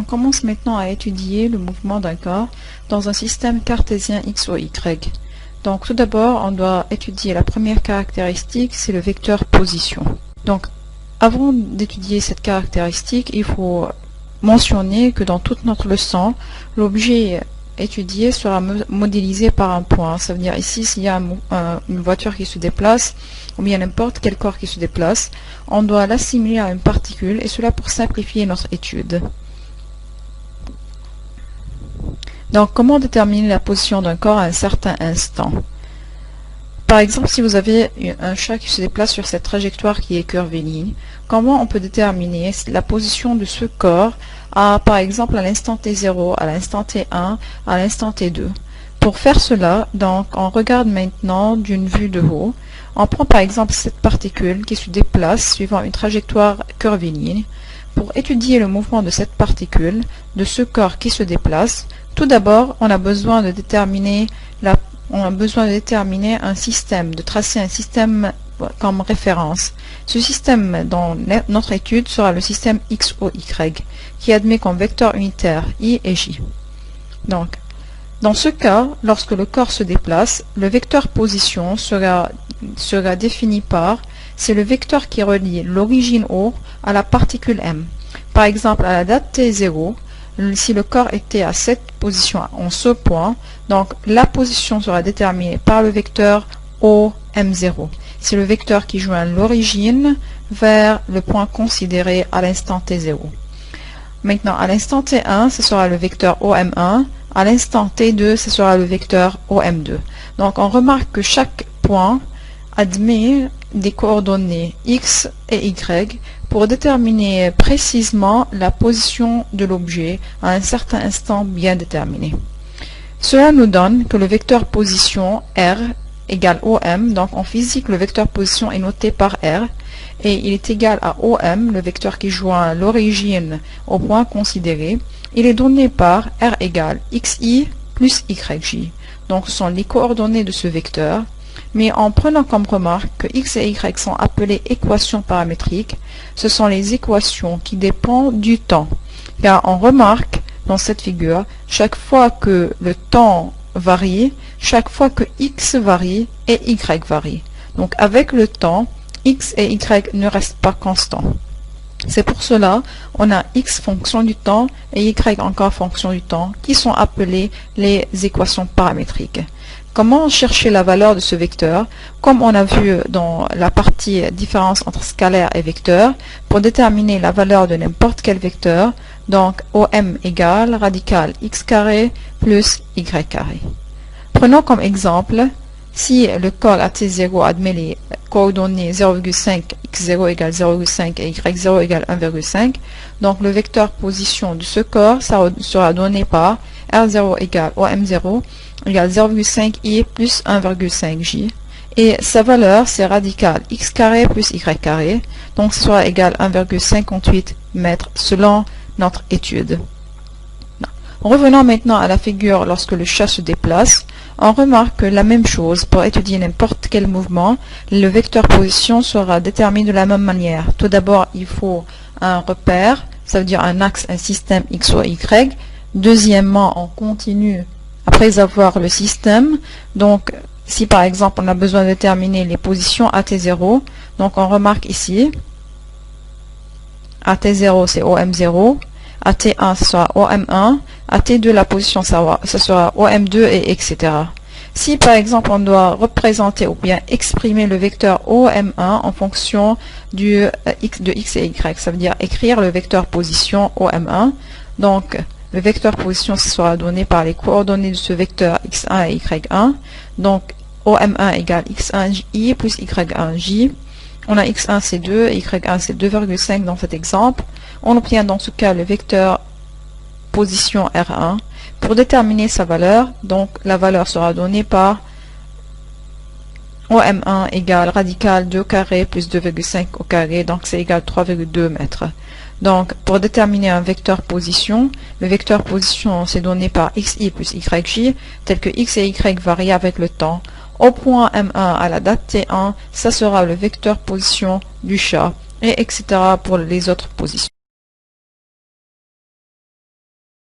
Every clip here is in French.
commence maintenant à étudier le mouvement d'un corps dans un système cartésien X ou Y. Donc tout d'abord, on doit étudier la première caractéristique, c'est le vecteur position. Donc avant d'étudier cette caractéristique, il faut mentionner que dans toute notre leçon, l'objet étudié sera modélisé par un point. Ça veut dire ici, s'il y a une voiture qui se déplace, ou bien n'importe quel corps qui se déplace, on doit l'assimiler à une particule, et cela pour simplifier notre étude. Donc, comment déterminer la position d'un corps à un certain instant? Par exemple, si vous avez un chat qui se déplace sur cette trajectoire qui est curviligne, comment on peut déterminer la position de ce corps par exemple, à l'instant t0, à l'instant t1, à l'instant t2? Pour faire cela, donc, on regarde maintenant d'une vue de haut. On prend par exemple cette particule qui se déplace suivant une trajectoire curviligne. Pour étudier le mouvement de cette particule, de ce corps qui se déplace, tout d'abord, on a besoin de déterminer un système, de tracer un système comme référence. Ce système dans notre étude sera le système X ou Y, qui admet comme vecteur unitaire I et J. Donc, dans ce cas, lorsque le corps se déplace, le vecteur position sera défini par, c'est le vecteur qui relie l'origine O à la particule M. Par exemple, à la date T0, si le corps était à cette position en ce point, donc la position sera déterminée par le vecteur OM0. C'est le vecteur qui joint l'origine vers le point considéré à l'instant T0. Maintenant, à l'instant T1, ce sera le vecteur OM1. À l'instant T2, ce sera le vecteur OM2. Donc, on remarque que chaque point admet des coordonnées X et Y pour déterminer précisément la position de l'objet à un certain instant bien déterminé. Cela nous donne que le vecteur position R égale OM, donc en physique le vecteur position est noté par R, et il est égal à OM, le vecteur qui joint l'origine au point considéré. Il est donné par R égale XI plus YJ. Donc ce sont les coordonnées de ce vecteur, mais en prenant comme remarque que X et Y sont appelées équations paramétriques, ce sont les équations qui dépendent du temps. Car on remarque dans cette figure, chaque fois que le temps varie, chaque fois que X varie et Y varie. Donc avec le temps, X et Y ne restent pas constants. C'est pour cela on a X fonction du temps et Y encore fonction du temps qui sont appelées les équations paramétriques. Comment chercher la valeur de ce vecteur? Comme on a vu dans la partie différence entre scalaire et vecteur, pour déterminer la valeur de n'importe quel vecteur, donc OM égale radical x carré plus y carré. Prenons comme exemple, si le corps à T0 admet les coordonnées 0,5, x0 égale 0,5 et y0 égale 1,5, donc le vecteur position de ce corps sera donné par R0 égale OM0 égale 0,5i plus 1,5j. Et sa valeur, c'est radical x carré plus y carré, donc ce sera égal à 1,58 mètres selon notre étude. Revenons maintenant à la figure lorsque le chat se déplace. On remarque que la même chose pour étudier n'importe quel mouvement, le vecteur position sera déterminé de la même manière. Tout d'abord, il faut un repère, ça veut dire un axe, un système X ou Y. Deuxièmement, on continue après avoir le système. Donc, si par exemple on a besoin de déterminer les positions à T0, donc on remarque ici, à T0 c'est OM0, à T1 ce sera OM1, à T2 la position ça sera OM2 et etc. Si par exemple on doit représenter ou bien exprimer le vecteur OM1 en fonction de X et Y, ça veut dire écrire le vecteur position OM1, donc le vecteur position sera donné par les coordonnées de ce vecteur x1 et y1, donc OM1 égale x1i plus y1j. On a x1 c'est 2 et y1 c'est 2,5 dans cet exemple. On obtient dans ce cas le vecteur position R1. Pour déterminer sa valeur, donc la valeur sera donnée par OM1 égale radical 2 carré plus 2,5 au carré, donc c'est égal à 3,2 mètres. Donc, pour déterminer un vecteur position, le vecteur position c'est donné par xi plus yj, tel que x et y varient avec le temps. Au point M1 à la date T1, ça sera le vecteur position du chat, et etc. pour les autres positions.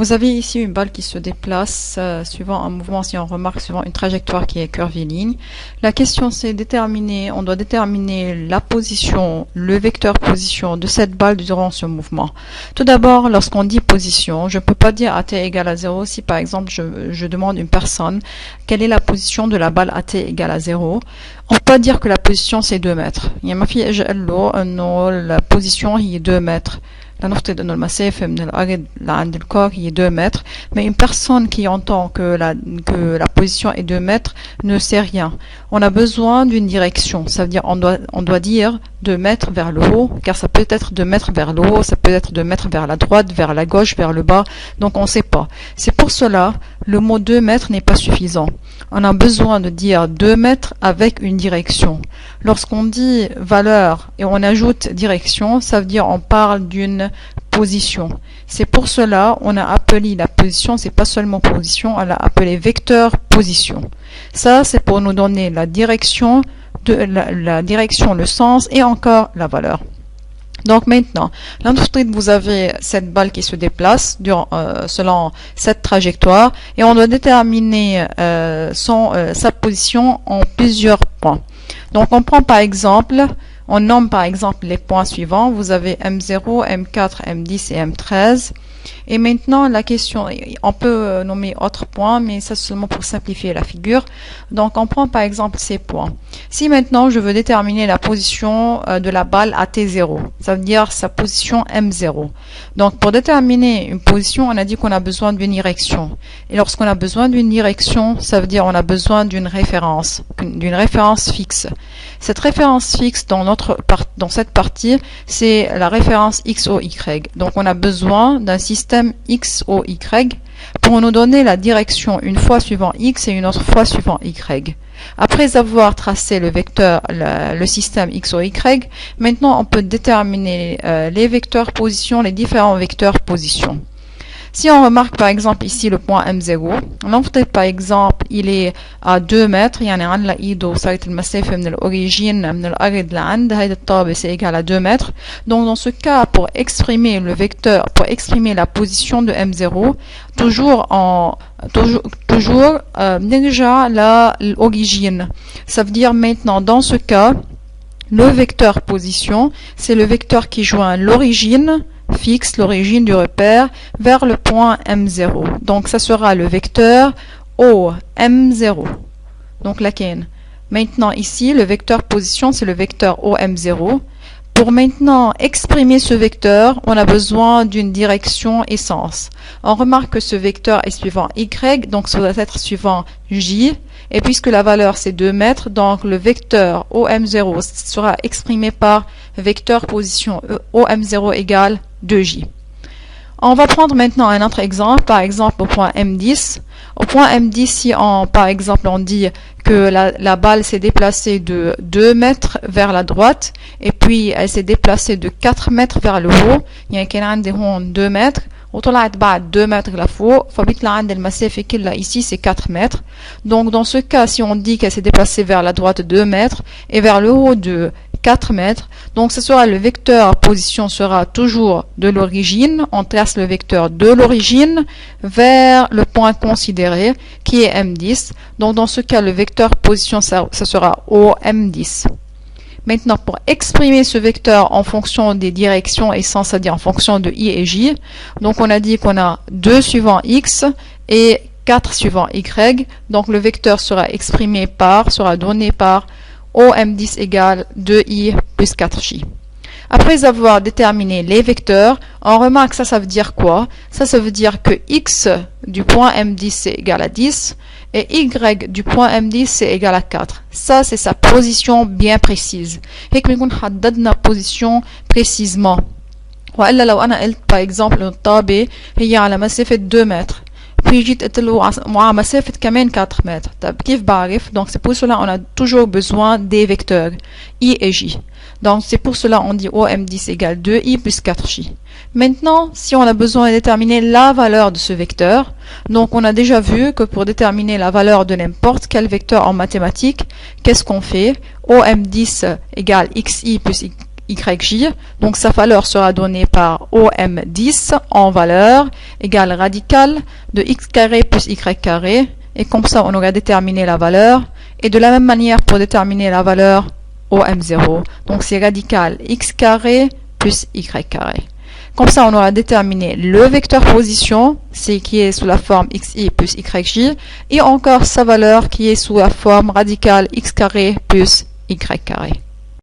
Vous avez ici une balle qui se déplace suivant un mouvement, si on remarque, suivant une trajectoire qui est curviligne. La question c'est déterminer, on doit déterminer la position, le vecteur position de cette balle durant ce mouvement. Tout d'abord, lorsqu'on dit position, je ne peux pas dire AT égale à 0 si par exemple je demande une personne quelle est la position de la balle AT égale à 0. On peut pas dire que la position c'est 2 mètres. Il y a ma fille la position est 2 mètres. La نفترض انه المسافة من الأرض لعند الكور هي 2 mètres, mais une personne qui entend que la position est 2 mètres ne sait rien. On a besoin d'une direction, ça veut dire on doit dire 2 mètres vers le haut, car ça peut être 2 mètres vers le haut, ça peut être 2 mètres vers la droite, vers la gauche, vers le bas, donc on ne sait pas. C'est pour cela, le mot 2 mètres n'est pas suffisant. On a besoin de dire 2 mètres avec une direction. Lorsqu'on dit valeur et on ajoute direction, ça veut dire on parle d'une position. C'est pour cela on a appelé la position, c'est pas seulement position, on l'a appelé vecteur position. Ça c'est pour nous donner la direction, la direction, le sens et encore la valeur. Donc maintenant, là vous avez cette balle qui se déplace selon cette trajectoire et on doit déterminer sa position en plusieurs points. Donc on prend par exemple, on nomme par exemple les points suivants. Vous avez M0, M4, M10 et M13. Et maintenant la question, on peut nommer autres points, mais ça seulement pour simplifier la figure. Donc on prend par exemple ces points. Si maintenant je veux déterminer la position de la balle à T0, ça veut dire sa position M0. Donc pour déterminer une position, on a dit qu'on a besoin d'une direction. Et lorsqu'on a besoin d'une direction, ça veut dire on a besoin d'une référence fixe. Cette référence fixe dans cette partie, c'est la référence X, O, Y. Donc on a besoin d'un système X, O, Y pour nous donner la direction une fois suivant X et une autre fois suivant Y. Après avoir tracé le vecteur, le système X, O, Y, maintenant on peut déterminer les vecteurs position, les différents vecteurs position. Si on remarque par exemple ici le point M0, l'entrée par exemple il est à 2 mètres, يعني عندنا إيده صارت المسافة من الأوريجين من الأرض لعند هيدا الطابة c'est égal à 2 mètres. Donc dans ce cas, pour exprimer le vecteur, pour exprimer la position de M0, toujours نرجع l'origine. Ça veut dire maintenant dans ce cas, le vecteur position, c'est le vecteur qui joint l'origine fixe, l'origine du repère, vers le point M0. Donc ça sera le vecteur OM0. Donc la ken. Maintenant ici, le vecteur position, c'est le vecteur OM0. Pour maintenant exprimer ce vecteur, on a besoin d'une direction et sens. On remarque que ce vecteur est suivant Y, donc ça doit être suivant J. Et puisque la valeur c'est 2 mètres, donc le vecteur OM0 sera exprimé par vecteur position OM0 égale 2J. On va prendre maintenant un autre exemple, par exemple au point M10. Au point M10, si par exemple on dit que la balle s'est déplacée de 2 mètres vers la droite et puis elle s'est déplacée de 4 mètres vers le haut, يعني كان عندي هون 2 mètres وطلعت بعد 2 mètres لفوق فبيطلع عندي المسافة كلها ici c'est 4 mètres. Donc dans ce cas, si on dit qu'elle s'est déplacée vers la droite 2 mètres et vers le haut de 4 mètres, donc ce sera le vecteur position sera toujours de l'origine, on trace le vecteur de l'origine vers le point considéré qui est M10. Donc dans ce cas, le vecteur position ça sera OM10. Maintenant, pour exprimer ce vecteur en fonction des directions et sens, c'est-à-dire en fonction de I et J, donc on a dit qu'on a 2 suivant X et 4 suivant Y. Donc le vecteur sera donné par OM10 égale 2I plus 4J. Après avoir déterminé les vecteurs, on remarque ça veut dire quoi? Ça veut dire que X du point M10 c'est égal à 10 et Y du point M10 c'est égal à 4. Ça c'est sa position bien précise. هيك بنكون حددنا position précisément. وإلا لو أنا قلت par exemple الطابة هي على مسافة 2 mètres. Puis j'ai dit à مسافة كمان 4 mètres. طب كيف بعرف? Donc c'est pour cela on a toujours besoin des vecteurs I et J. Donc c'est pour cela on dit OM10 égale 2I plus 4J. Maintenant, si on a besoin de déterminer la valeur de ce vecteur, donc on a déjà vu que pour déterminer la valeur de n'importe quel vecteur en mathématiques, qu'est-ce qu'on fait? OM10 égale XI plus YJ. Donc sa valeur sera donnée par OM10 en valeur égale radicale de x carré plus y carré. Et comme ça, on aura déterminé la valeur. Et de la même manière, pour déterminer la valeur OM0, donc c'est radical x carré plus y carré. Comme ça, on aura déterminé le vecteur position, c'est qui est sous la forme xi plus yj, et encore sa valeur qui est sous la forme radicale x carré plus y carré.